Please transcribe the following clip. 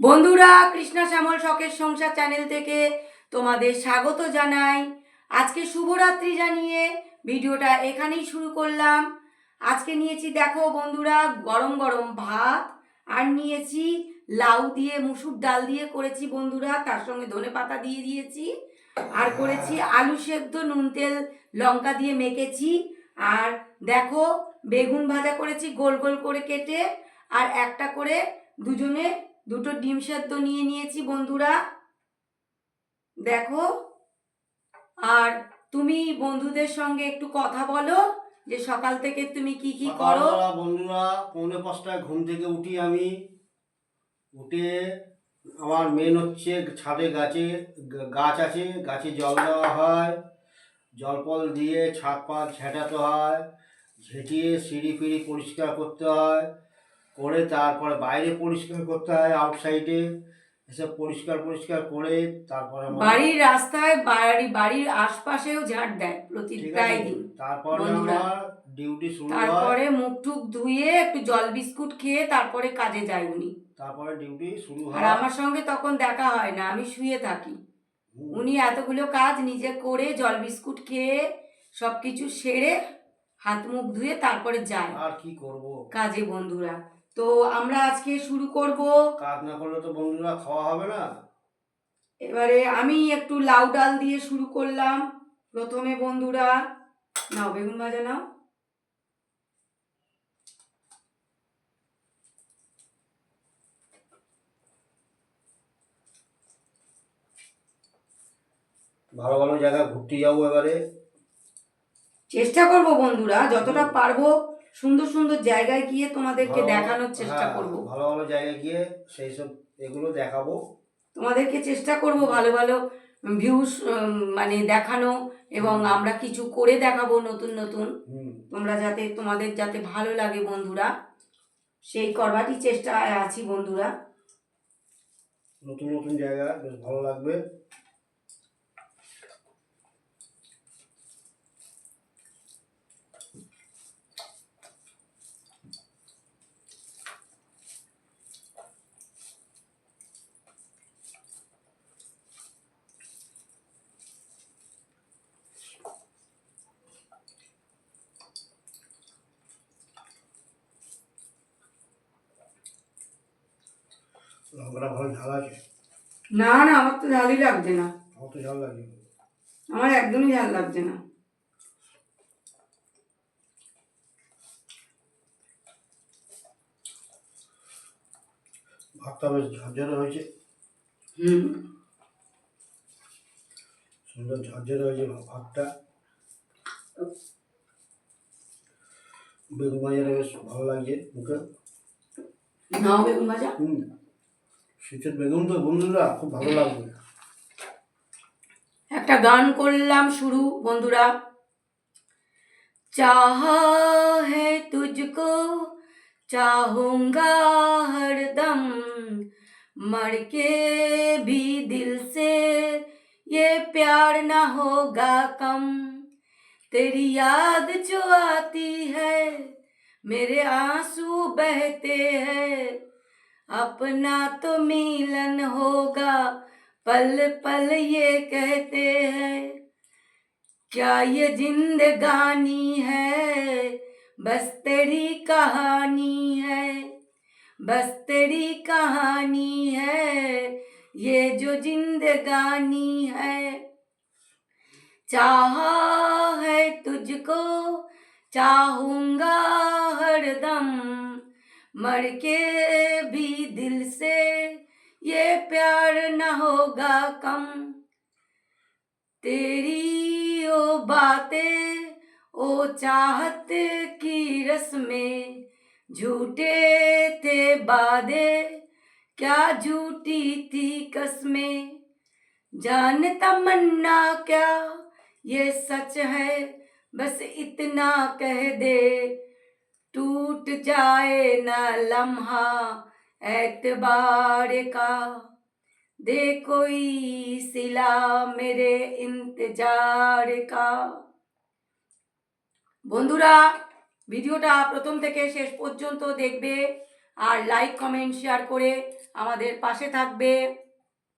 বন্ধুরা, কৃষ্ণা শ্যামল শখের সংসার চ্যানেল থেকে তোমাদের স্বাগত জানাই। আজকে শুভরাত্রি জানিয়ে ভিডিওটা এখানেই শুরু করলাম। আজকে নিয়েছি, দেখো বন্ধুরা, গরম গরম ভাত, আর নিয়েছি লাউ দিয়ে মুসুর ডাল দিয়ে করেছি বন্ধুরা, তার সঙ্গে ধনেপাতা দিয়ে দিয়েছি, আর করেছি আলু সেদ্ধ, নুন তেল লঙ্কা দিয়ে মেখেছি। আর দেখো, বেগুন ভাজা করেছি গোল গোল করে কেটে, আর একটা করে দুজনে দুটো ডিম সেদ্ধ নিয়ে নিয়েছি বন্ধুরা, দেখো। আর তুমি বন্ধুদের সঙ্গে একটু কথা বলো যে সকাল থেকে তুমি কি কি করো। বন্ধুরা, 4:45টায় ঘুম থেকে উঠি আমি। উঠে আমার মেন হচ্ছে ছাদে গাছ আছে, গাছে জল দেওয়া হয়, জল ফল দিয়ে ছাদ পাত ঝেঁটাতে হয়, ঝেঁটিয়ে সিঁড়ি ফিড়ি পরিষ্কার করতে হয়, করে তারপরে বাইরে পরিষ্কার করতে হয়, আউটসাইডে এসব পরিষ্কার করে তারপরে বাড়ির রাস্তায়, বাড়ির আশপাশেও ঝাঁট দেয় প্রায় দিন তারপরে বন্ধুরা। আমার ডিউটি শুরু হয়। তারপরে মুখ টুক ধুয়ে একটু জল বিস্কুট খেয়ে তারপরে কাজে যায় উনি। তারপরে ডিউটি শুরু আর হয়। আমার সঙ্গে তখন দেখা হয় না, আমি শুয়ে থাকি। উনি এতগুলো কাজ নিজে করে জল বিস্কুট খেয়ে সব কিছু সেরে হাত মুখ ধুয়ে তারপরে যায় আর কি করব কাজে বন্ধুরা। তো আমরা আজকে শুরু করব। কাজ না করলে তো বন্ধুরা খাওয়া হবে না। এবারে আমি একটু লাউ ডাল দিয়ে শুরু করলাম প্রথমে বন্ধুরা। নাও বেগুন ভাজা নাও। ভালো ভালো জায়গা ঘুরতে যাবো এবারে। চেষ্টা করব বন্ধুরা, যতটা পারবো সুন্দর সুন্দর জায়গায় গিয়ে তোমাদেরকে দেখানোর চেষ্টা করব। ভালো ভালো জায়গায় গিয়ে সেই সব এগুলো দেখাবো তোমাদেরকে চেষ্টা করব ভালো ভালো ভিউস মানে দেখানো, এবং আমরা কিছু করে দেখাবো নতুন নতুন, তোমরা যাতে তোমাদের যাতে ভালো লাগে বন্ধুরা, সেই করবারই চেষ্টায় আছি বন্ধুরা। নতুন নতুন জায়গা বেশ ভালো লাগবে। লঙ্কাটা ভালো ঝাল আছে। না না, আমার তো ঝালই লাগছে না। আমার তো ঝাল লাগে। আমার একদমই ঝাল লাগছে না। ভাতটা বেশ ঝরঝরে হয়েছে। সুন্দর ঝরঝরে হয়েছে ভাতটা। বেগুন ভাজাটা বেশ ভালো লাগছে মুখে। নাও বেগুন ভাজা। শীতের বেগুন তো বন্ধুরা খুব ভালো লাগবে। একটা গান করলাম শুরু বন্ধুরা। चाहा है तुझको चाहूंगा हरदम, मर के भी दिल से ये प्यार ना होगा कम, तेरी याद जो आती है मेरे आंसू बहते हैं, अपना तो मिलन होगा पल पल ये कहते हैं, क्या ये जिंदगानी है बस तेरी कहानी है, बस तेरी कहानी है ये जो जिंदगानी है, चाहा है तुझको चाहूंगा हरदम, मर के भी दिल से ये प्यार न होगा कम, तेरी ओ बातें ओ चाहत की रस्में झूठे थे वादे, क्या झूठी थी कसमें, जान तमन्ना क्या ये सच है बस इतना कह दे, टूट जाए ना लम्हा एतबार का, दे कोई सिला मेरे इंतजार का। বন্ধুরা, ভিডিওটা প্রথম থেকে শেষ পর্যন্ত দেখবে, আর লাইক কমেন্ট শেয়ার করে আমাদের পাশে থাকবে।